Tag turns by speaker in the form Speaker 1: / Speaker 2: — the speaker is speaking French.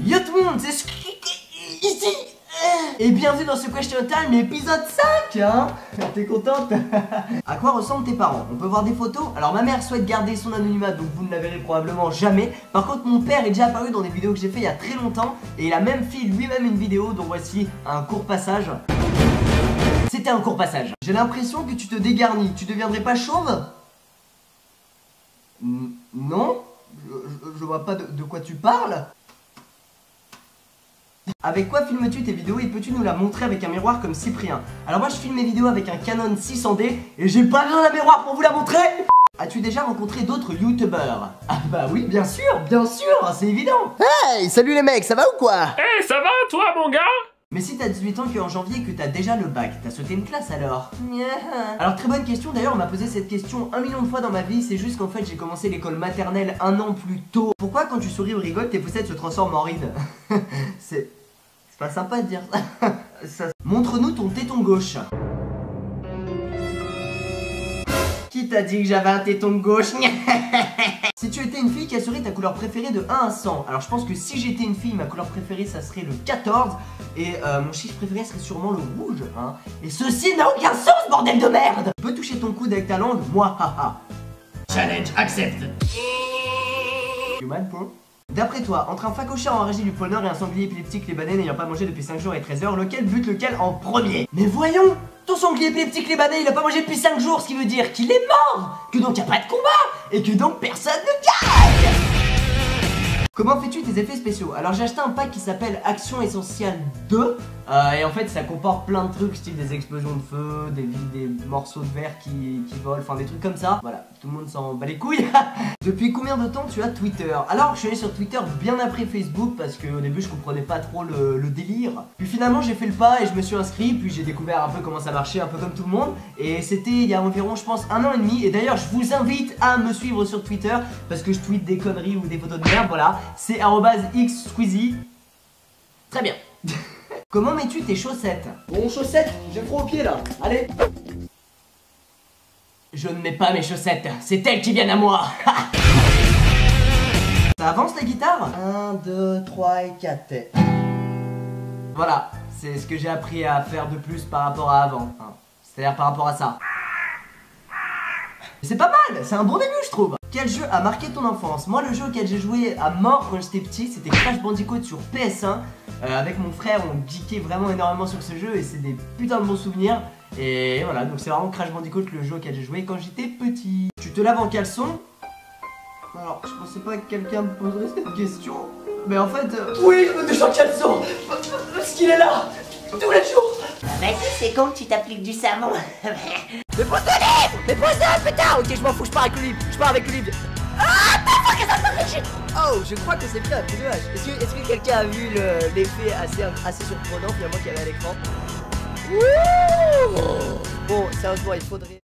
Speaker 1: Yo tout le monde, c'est ici et bienvenue dans ce Question Time épisode 5 hein. T'es contente? À quoi ressemblent tes parents? On peut voir des photos. Alors ma mère souhaite garder son anonymat, donc vous ne la verrez probablement jamais. Par contre mon père est déjà apparu dans des vidéos que j'ai fait il y a très longtemps. Et il a même fait lui-même une vidéo, donc voici un court passage. C'était un court passage. J'ai l'impression que tu te dégarnis. Tu deviendrais pas chauve? Non, je vois pas de quoi tu parles. Avec quoi filmes-tu tes vidéos et peux-tu nous la montrer avec un miroir comme Cyprien? Alors moi je filme mes vidéos avec un Canon 600D et j'ai pas besoin d'un miroir pour vous la montrer. As-tu déjà rencontré d'autres youtubeurs? Ah bah oui, bien sûr, c'est évident. Hey, salut les mecs, ça va ou quoi?
Speaker 2: Hey, ça va toi mon gars?
Speaker 1: Mais si t'as 18 ans qu'en janvier que t'as déjà le bac, t'as sauté une classe alors? Alors très bonne question, d'ailleurs on m'a posé cette question 1 million de fois dans ma vie. C'est juste qu'en fait j'ai commencé l'école maternelle 1 an plus tôt. Pourquoi quand tu souris ou rigoles tes poussettes se transforment en rides? C'est pas sympa de dire ça. Montre-nous ton téton gauche. Qui t'a dit que j'avais un téton gauche? Si tu étais une fille, quelle serait ta couleur préférée de 1 à 100? Alors je pense que si j'étais une fille, ma couleur préférée ça serait le 14. Et mon chiffre préféré serait sûrement le rouge hein. Et ceci n'a aucun sens, bordel de merde. Tu peux toucher ton coude avec ta langue? Moi, haha. Challenge accepted. Human pour. D'après toi, entre un phacochère enragé du pôle Nord et un sanglier épileptique libanais n'ayant pas mangé depuis 5 jours et 13 heures, lequel bute lequel en premier? Mais voyons, ton sanglier épileptique libanais il a pas mangé depuis 5 jours, ce qui veut dire qu'il est mort, que donc y a pas de combat, et que donc personne ne gagne. Comment fais-tu tes effets spéciaux? Alors j'ai acheté un pack qui s'appelle Action Essentielle 2 et en fait ça comporte plein de trucs style des explosions de feu, des morceaux de verre qui volent, enfin des trucs comme ça. Voilà, tout le monde s'en bat les couilles. Depuis combien de temps tu as Twitter? Alors je suis allé sur Twitter bien après Facebook parce qu'au début je comprenais pas trop le délire. Puis finalement j'ai fait le pas et je me suis inscrit, puis j'ai découvert un peu comment ça marchait, un peu comme tout le monde. Et c'était il y a environ je pense 1 an et demi. Et d'ailleurs je vous invite à me suivre sur Twitter parce que je tweete des conneries ou des photos de merde, voilà. C'est @xsqueezie. Très bien. Comment mets-tu tes chaussettes? Bon, chaussettes, j'ai froid aux pieds là. Allez. Je ne mets pas mes chaussettes, c'est elles qui viennent à moi. Ça avance la guitare? 1, 2, 3 et 4. Voilà, c'est ce que j'ai appris à faire de plus par rapport à avant hein. C'est-à-dire par rapport à ça. C'est pas mal, c'est un bon début je trouve. Quel jeu a marqué ton enfance? Moi le jeu auquel j'ai joué à mort quand j'étais petit c'était Crash Bandicoot sur PS1. Avec mon frère on geekait vraiment énormément sur ce jeu et c'est des putains de bons souvenirs. Et voilà, donc c'est vraiment Crash Bandicoot le jeu auquel j'ai joué quand j'étais petit. Tu te laves en caleçon? Alors je pensais pas que quelqu'un me poserait cette question. Mais en fait, oui je me touche en caleçon. Parce qu'il est là tous les jours.
Speaker 3: Vas-y, c'est con que tu t'appliques du savon.
Speaker 1: Mais pose le livre! Mais pose le putain! Ok, je m'en fous, je pars avec le livre. Ah, oh, je crois que c'est bien, c'est dommage. Est-ce que quelqu'un a vu l'effet assez surprenant finalement qu'il y avait à l'écran? Bon, sérieusement, il faudrait...